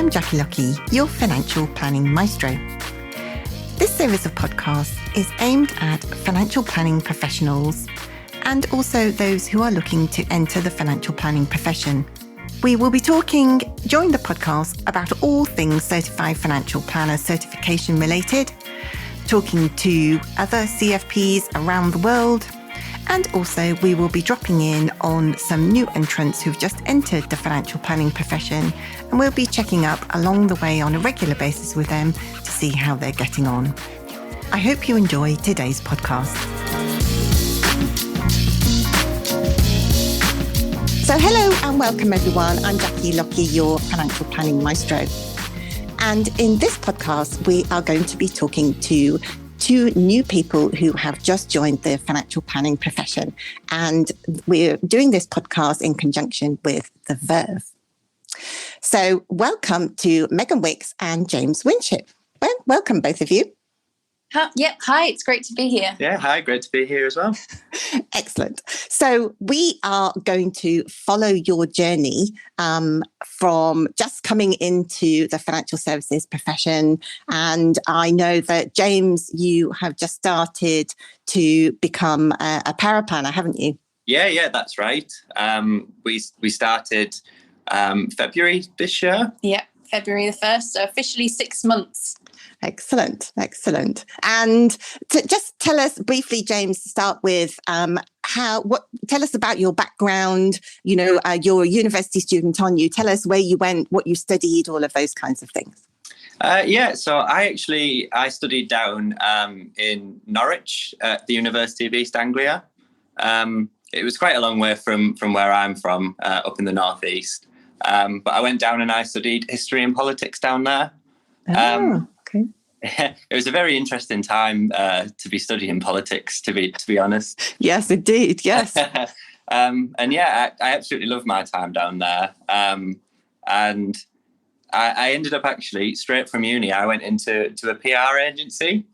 I'm Jackie Lucky, your financial planning maestro. This series of podcasts is aimed at financial planning professionals and also those who are looking to enter the financial planning profession. We will be talking during the podcast about all things certified financial planner certification related, talking to other CFPs around the world, and also we will be dropping in on some new entrants who've just entered the financial planning profession, and we'll be checking up along the way on a regular basis with them to see how they're getting on. I hope you enjoy today's podcast. So hello and welcome everyone. I'm Jackie Lucky, your financial planning maestro. And in this podcast, we are going to be talking to two new people who have just joined the financial planning profession. And we're doing this podcast in conjunction with the Verve. So welcome to Megan and James Winship. Well, welcome both of you. Yep. Hi, it's great to be here. Yeah, hi, great to be here as well. Excellent. So we are going to follow your journey from just coming into the financial services profession. And I know that, James, you have just started to become a paraplanner, haven't you? Yeah, that's right. We started February this year. Yeah, February the 1st, so officially 6 months. Excellent. And just tell us briefly, James, to start with, tell us about your background, you're a university student, aren't you? Tell us where you went, what you studied, all of those kinds of things. So I studied down in Norwich at the University of East Anglia. It was quite a long way from where I'm from, up in the northeast. But I went down and I studied history and politics down there. Okay. It was a very interesting time to be studying politics, to be honest. Yes, indeed. Yes. I absolutely loved my time down there. And I ended up actually straight from uni. I went into a PR agency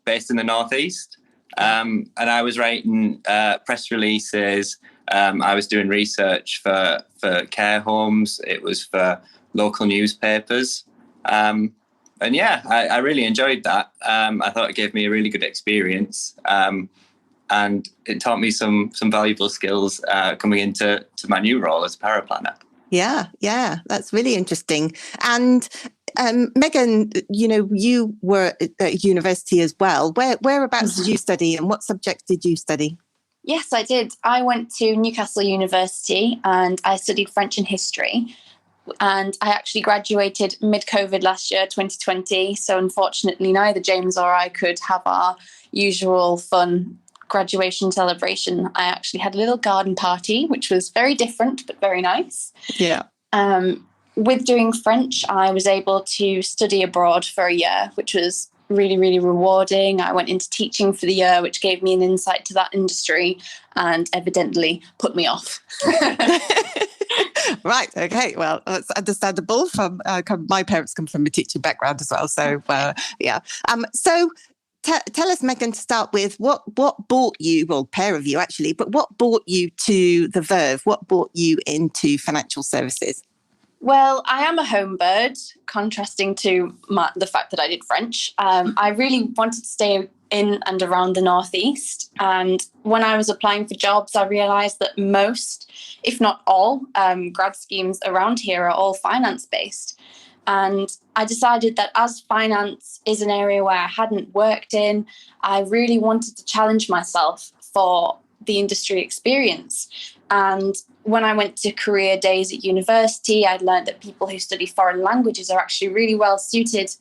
based in the northeast, and I was writing press releases. I was doing research for care homes. It was for local newspapers. I really enjoyed that. I thought it gave me a really good experience, and it taught me some valuable skills coming into my new role as a paraplanner. Yeah, that's really interesting. And Megan, you were at university as well. Whereabouts did you study, and what subject did you study? Yes, I did. I went to Newcastle University and I studied French and history. And I actually graduated mid-COVID last year, 2020. So unfortunately, neither James or I could have our usual fun graduation celebration. I actually had a little garden party, which was very different, but very nice. Yeah. With doing French, I was able to study abroad for a year, which was really, really rewarding. I went into teaching for the year, which gave me an insight to that industry and evidently put me off. Right. Okay. Well, that's understandable. My parents come from a teaching background as well. So, yeah. So tell us, Megan, to start with, what brought you, well, pair of you actually, but what brought you to the Verve? What brought you into financial services? Well, I am a home bird, contrasting to the fact that I did French. I really wanted to stay in and around the northeast. And when I was applying for jobs, I realised that most, if not all, grad schemes around here are all finance-based. And I decided that as finance is an area where I hadn't worked in, I really wanted to challenge myself for the industry experience. And when I went to career days at university, I'd learned that people who study foreign languages are actually really well suited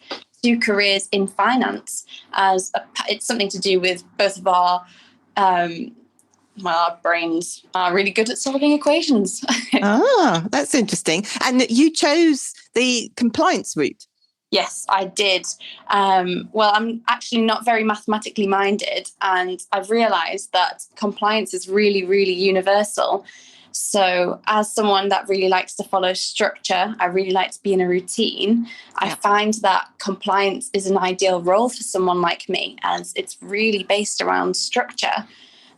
to careers in finance, as it's something to do with both of our brains are really good at solving equations. That's interesting. And you chose the compliance route. Yes, I did. Well, I'm actually not very mathematically minded, and I've realised that compliance is really, really universal. So as someone that really likes to follow structure, I really like to be in a routine. I find that compliance is an ideal role for someone like me, as it's really based around structure.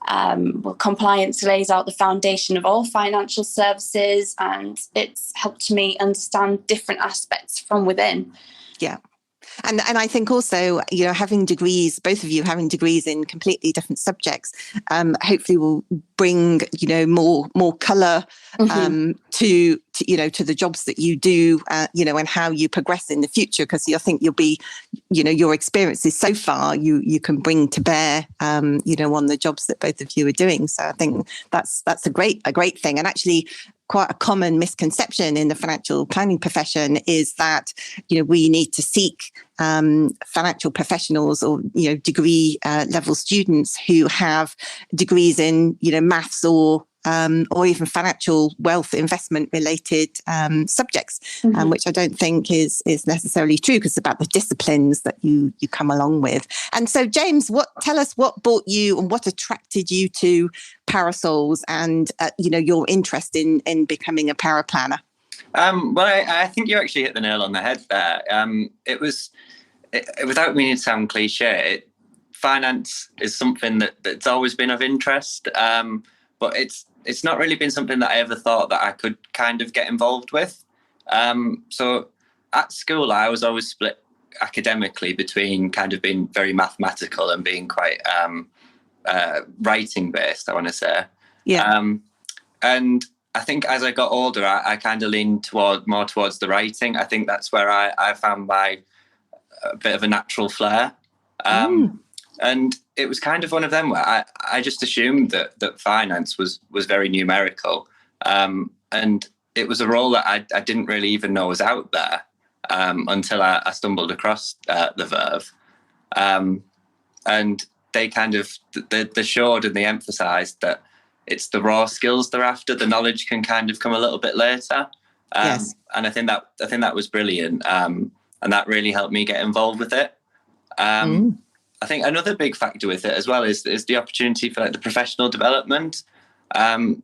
Well, compliance lays out the foundation of all financial services, and it's helped me understand different aspects from within. Yeah. And I think also, having degrees, both of you having degrees in completely different subjects, hopefully will bring, more colour to the jobs that you do, and how you progress in the future. Because I think you'll be, your experiences so far, you can bring to bear, on the jobs that both of you are doing. So I think that's a great thing. And actually, quite a common misconception in the financial planning profession is that, we need to seek financial professionals or, degree level students who have degrees in, maths or even financial wealth investment related subjects, which I don't think is necessarily true, because it's about the disciplines that you come along with. And so, James, tell us what brought you and what attracted you to parasols and your interest in becoming a paraplanner. Well, I think you actually hit the nail on the head there. It was, without meaning to sound cliche, finance is something that's always been of interest, but it's not really been something that I ever thought that I could kind of get involved with. So at school, I was always split academically between kind of being very mathematical and being quite writing based, I want to say. Yeah. And I think as I got older, I kind of leaned more towards the writing. I think that's where I found my bit of a natural flair. And it was kind of one of them where I just assumed that finance was very numerical. And it was a role that I didn't really even know was out there until I stumbled across the Verve. And they kind of, they showed and they emphasised that it's the raw skills they're after. The knowledge can kind of come a little bit later. Yes. And I think that was brilliant. And that really helped me get involved with it. I think another big factor with it as well is the opportunity for the professional development.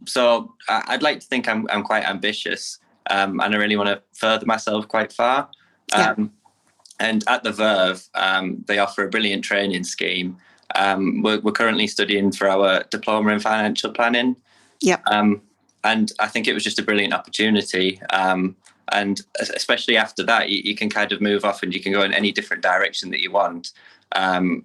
So I'd like to think I'm quite ambitious, and I really want to further myself quite far. And at the Verve, they offer a brilliant training scheme. We're currently studying for our diploma in financial planning. And I think it was just a brilliant opportunity. And especially after that, you can kind of move off and you can go in any different direction that you want.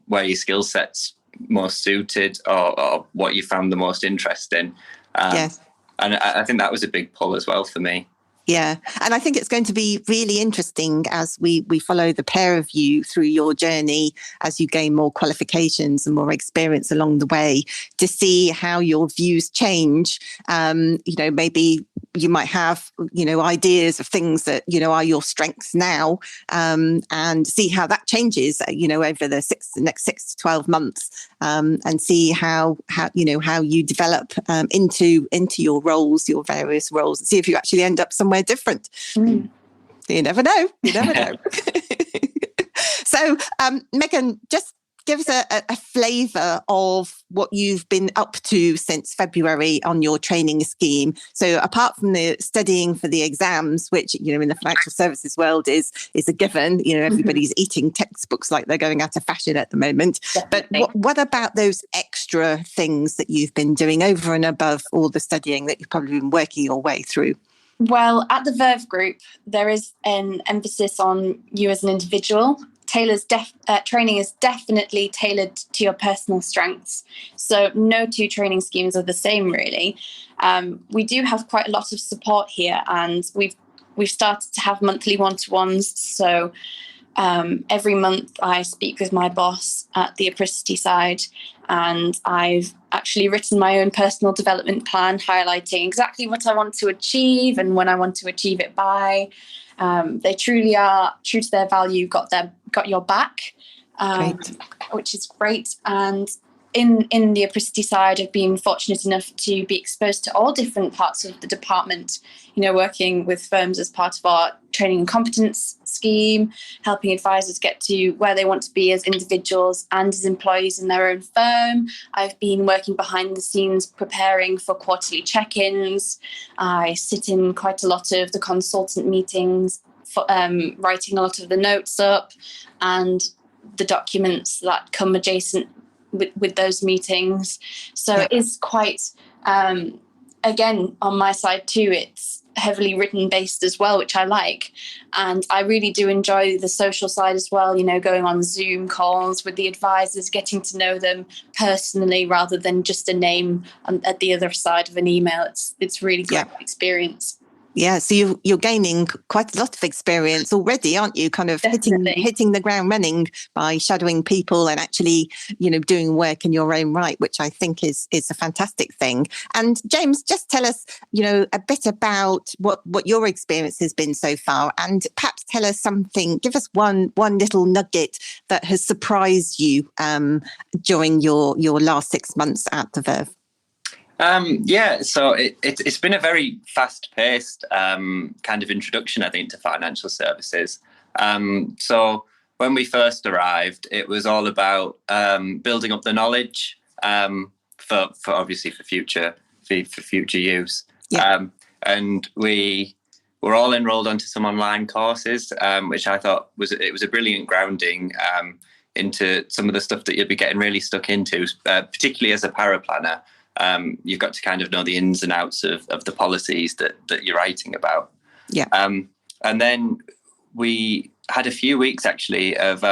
Where your skill set's most suited or what you found the most interesting. Yes. And I think that was a big pull as well for me. Yeah. And I think it's going to be really interesting as we follow the pair of you through your journey as you gain more qualifications and more experience along the way to see how your views change. Maybe you might have, ideas of things that, are your strengths now, and see how that changes, over the next 6 to 12 months, and see how you develop into your roles, your various roles, and see if you actually end up somewhere different. You never know. So, Megan, just give us a flavour of what you've been up to since February on your training scheme. So apart from the studying for the exams, which, in the financial services world is a given, everybody's eating textbooks like they're going out of fashion at the moment. Definitely. But what about those extra things that you've been doing over and above all the studying that you've probably been working your way through? Well, at the Verve Group, there is an emphasis on you as an individual. Training is definitely tailored to your personal strengths. So no two training schemes are the same, really. We do have quite a lot of support here, and we've started to have monthly one-to-ones. So every month I speak with my boss at the Apricity side, and I've actually written my own personal development plan highlighting exactly what I want to achieve and when I want to achieve it by. They truly are true to their value, got your back, which is great. And in the Apricity side, I've been fortunate enough to be exposed to all different parts of the department, working with firms as part of our training and competence scheme, helping advisors get to where they want to be as individuals and as employees in their own firm. I've been working behind the scenes preparing for quarterly check-ins. I sit in quite a lot of the consultant meetings, writing a lot of the notes up and the documents that come adjacent with those meetings. So it is quite, again, on my side too, it's heavily written based as well, which I like. And I really do enjoy the social side as well, you know, going on Zoom calls with the advisors, getting to know them personally rather than just a name at the other side of an email. It's really great experience. Yeah, so you're gaining quite a lot of experience already, aren't you? Kind of hitting the ground running by shadowing people and actually, you know, doing work in your own right, which I think is a fantastic thing. And James, just tell us, you know, a bit about what your experience has been so far, and perhaps tell us something. Give us one little nugget that has surprised you during your last 6 months at the Verve. So it's been a very fast-paced kind of introduction, I think, to financial services. So when we first arrived, it was all about building up the knowledge for obviously for future use. Yeah. And we were all enrolled onto some online courses, which I thought was a brilliant grounding into some of the stuff that you'll be getting really stuck into, particularly as a paraplanner. You've got to kind of know the ins and outs of the policies that you're writing about. Yeah. And then we had a few weeks actually of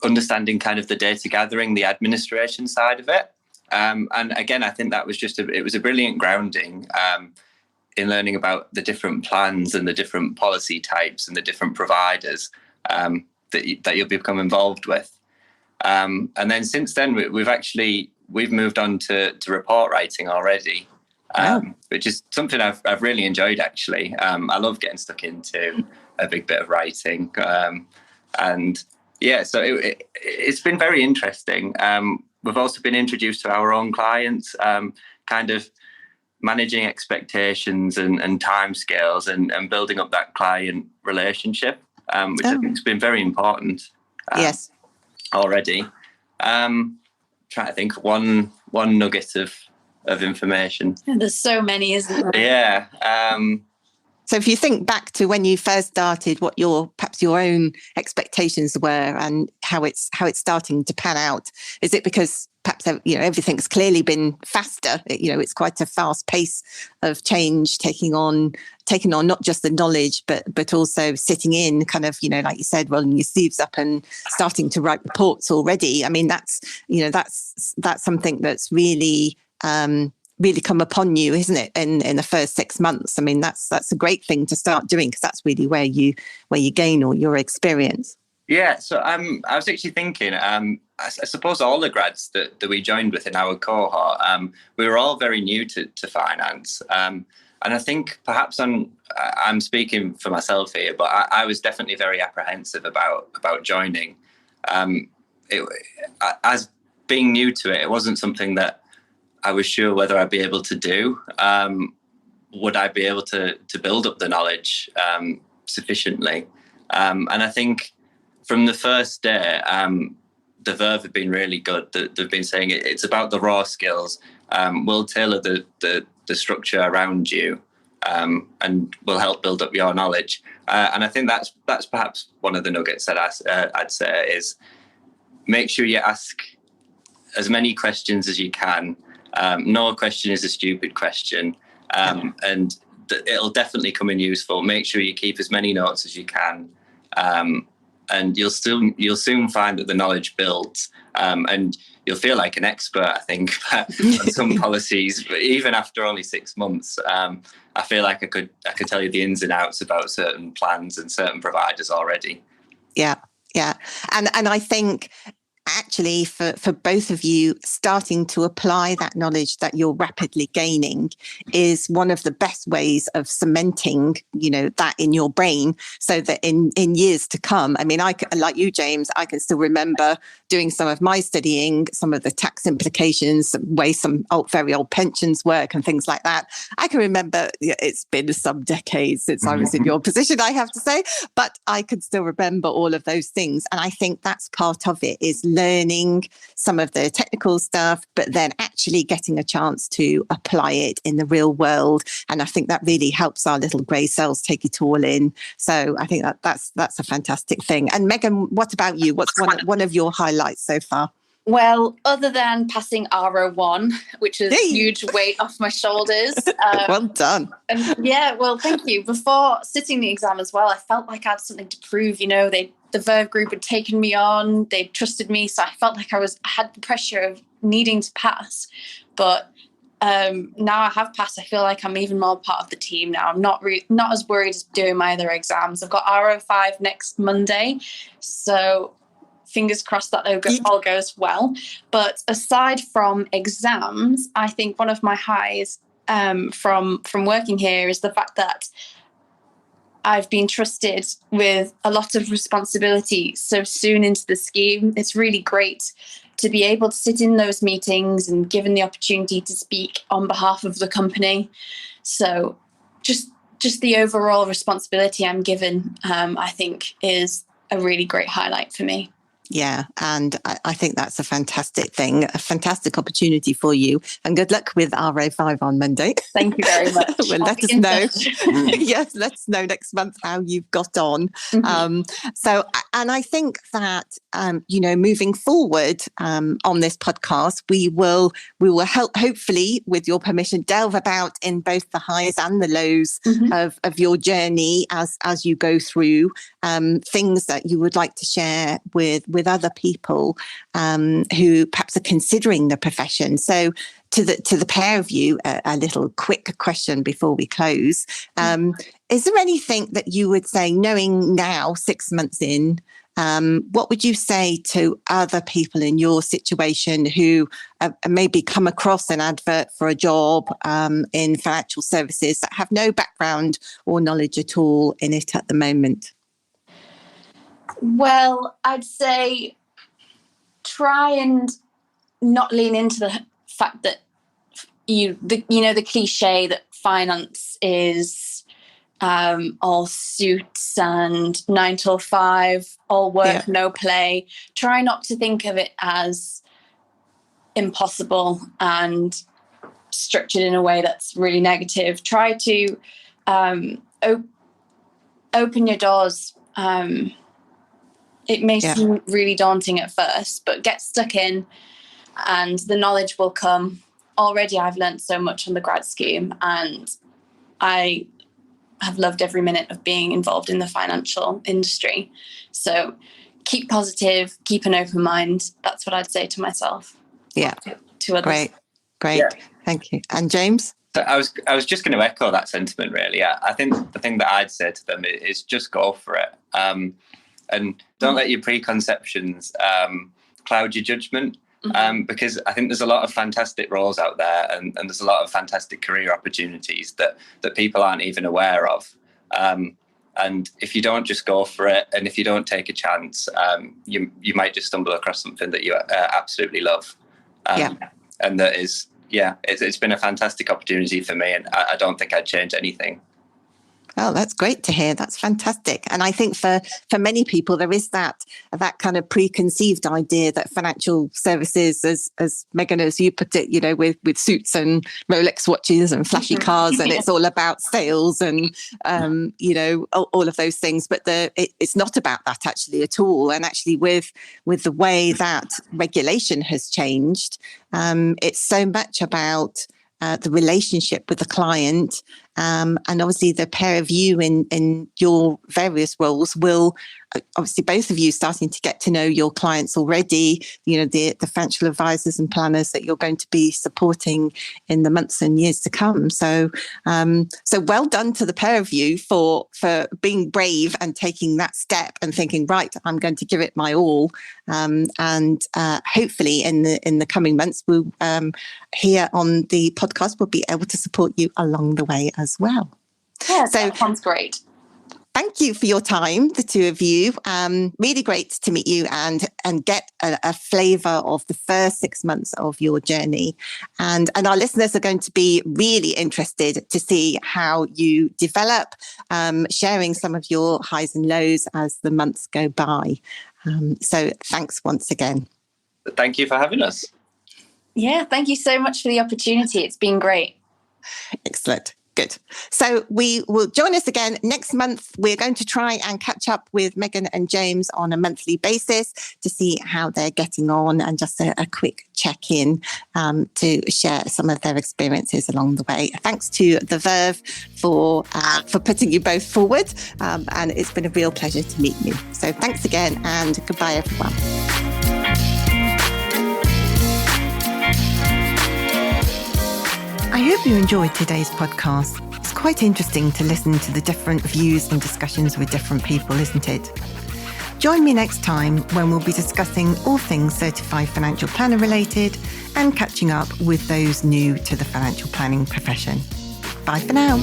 understanding kind of the data gathering, the administration side of it. And again, I think that was it was a brilliant grounding in learning about the different plans and the different policy types and the different providers that you'll become involved with. And then since then, we've moved on to report writing already, which is something I've really enjoyed, actually. I love getting stuck into a big bit of writing. And yeah, so it's been very interesting. We've also been introduced to our own clients, kind of managing expectations and timescales and building up that client relationship, which I think has been very important. Yes. Already. Trying to think one nugget of information. There's so many, isn't there? Yeah. So if you think back to when you first started, what perhaps your own expectations were and how it's starting to pan out, is it because perhaps, you know, everything's clearly been faster? You know, it's quite a fast pace of change, taking on not just the knowledge, but also sitting in kind of, you know, like you said, rolling your sleeves up and starting to write reports already. I mean, that's something that's really come upon you, isn't it, in the first 6 months? I mean, that's a great thing to start doing, because that's really where you gain all your experience. Yeah, so I was actually thinking, I suppose all the grads that we joined with in our cohort, we were all very new to finance. And I think perhaps I'm speaking for myself here, but I was definitely very apprehensive about joining. As being new to it, it wasn't something that I was sure whether I'd be able to do. Would I be able to build up the knowledge sufficiently? And I think from the first day, the Verve have been really good. They've been saying it's about the raw skills. We'll tailor the structure around you, and we'll help build up your knowledge. And I think that's perhaps one of the nuggets that I'd say is make sure you ask as many questions as you can. No question is a stupid question, and it'll definitely come in useful. Make sure you keep as many notes as you can, and you'll soon find that the knowledge builds, and you'll feel like an expert, I think, on some policies. But even after only 6 months, I feel like I could tell you the ins and outs about certain plans and certain providers already. Yeah, and I think, actually, for both of you, starting to apply that knowledge that you're rapidly gaining is one of the best ways of cementing, you know, that in your brain, so that in years to come, I mean, like you, James, I can still remember doing some of my studying, some of the tax implications, the way some very old pensions work and things like that. I can remember, it's been some decades since I was in your position, I have to say, but I could still remember all of those things. And I think that's part of it, is learning some of the technical stuff, but then actually getting a chance to apply it in the real world. And I think that really helps our little grey cells take it all in. So I think that's a fantastic thing. And Megan, what about you? What's one of your highlights so far? Well, other than passing RO1, which is a huge weight off my shoulders. Well done. And yeah, well, thank you. Before sitting the exam as well, I felt like I had something to prove. The Verve group had taken me on, they trusted me, so I felt like I had the pressure of needing to pass. But now I have passed, I feel like I'm even more part of the team now. I'm not as worried as doing my other exams. I've got RO5 next Monday, so fingers crossed that all goes well. But aside from exams, I think one of my highs from working here is the fact that I've been trusted with a lot of responsibility so soon into the scheme. It's really great to be able to sit in those meetings and given the opportunity to speak on behalf of the company. So just the overall responsibility I'm given, I think, is a really great highlight for me. Yeah, and I think that's a fantastic thing, a fantastic opportunity for you. And good luck with RO5 on Monday. Thank you very much. Well, let us know. Yes, let us know next month how you've got on. Mm-hmm. And I think that, moving forward on this podcast, we will help, hopefully, with your permission, delve about in both the highs and the lows of your journey as you go through things that you would like to share with other people who perhaps are considering the profession. So to the pair of you, a little quick question before we close. Is there anything that you would say, knowing now 6 months in, what would you say to other people in your situation who maybe come across an advert for a job in financial services that have no background or knowledge at all in it at the moment? Well, I'd say try and not lean into the fact that the cliche that finance is all suits and 9 till 5, all work, no play. Try not to think of it as impossible and structured in a way that's really negative. Try to open your doors. It may seem really daunting at first, but get stuck in and the knowledge will come. Already I've learned so much on the grad scheme and I have loved every minute of being involved in the financial industry. So keep positive, keep an open mind. That's what I'd say to myself. Yeah. To others. Great. Yeah. Thank you. And James? So I was just going to echo that sentiment, really. I think the thing that I'd say to them is just go for it. And don't let your preconceptions cloud your judgment, because I think there's a lot of fantastic roles out there and there's a lot of fantastic career opportunities that people aren't even aware of. And if you don't just go for it and if you don't take a chance, you might just stumble across something that you absolutely love. And that is, it's been a fantastic opportunity for me and I don't think I'd change anything. Oh, that's great to hear. That's fantastic. And I think for many people, there is that kind of preconceived idea that financial services, as Megan, as you put it, with suits and Rolex watches and flashy cars, and it's all about sales and, all of those things. But it's not about that actually at all. And actually with the way that regulation has changed, it's so much about the relationship with the client. And obviously the pair of you in your various roles will, obviously both of you starting to get to know your clients already, the financial advisors and planners that you're going to be supporting in the months and years to come. So well done to the pair of you for being brave and taking that step and thinking, right, I'm going to give it my all. And hopefully in the coming months, we'll here on the podcast, we'll be able to support you along the way as well. Yeah, so that sounds great. Thank you for your time, the two of you. Really great to meet you and get a flavour of the first 6 months of your journey. And our listeners are going to be really interested to see how you develop, sharing some of your highs and lows as the months go by. So thanks once again. Thank you for having us. Yeah, thank you so much for the opportunity. It's been great. Excellent. Good. So we will join us again next month. We're going to try and catch up with Megan and James on a monthly basis to see how they're getting on, and just a quick check-in to share some of their experiences along the way. Thanks to The Verve for putting you both forward, and it's been a real pleasure to meet you. So thanks again, and goodbye, everyone. I hope you enjoyed today's podcast. It's quite interesting to listen to the different views and discussions with different people, isn't it? Join me next time when we'll be discussing all things certified financial planner related and catching up with those new to the financial planning profession. Bye for now.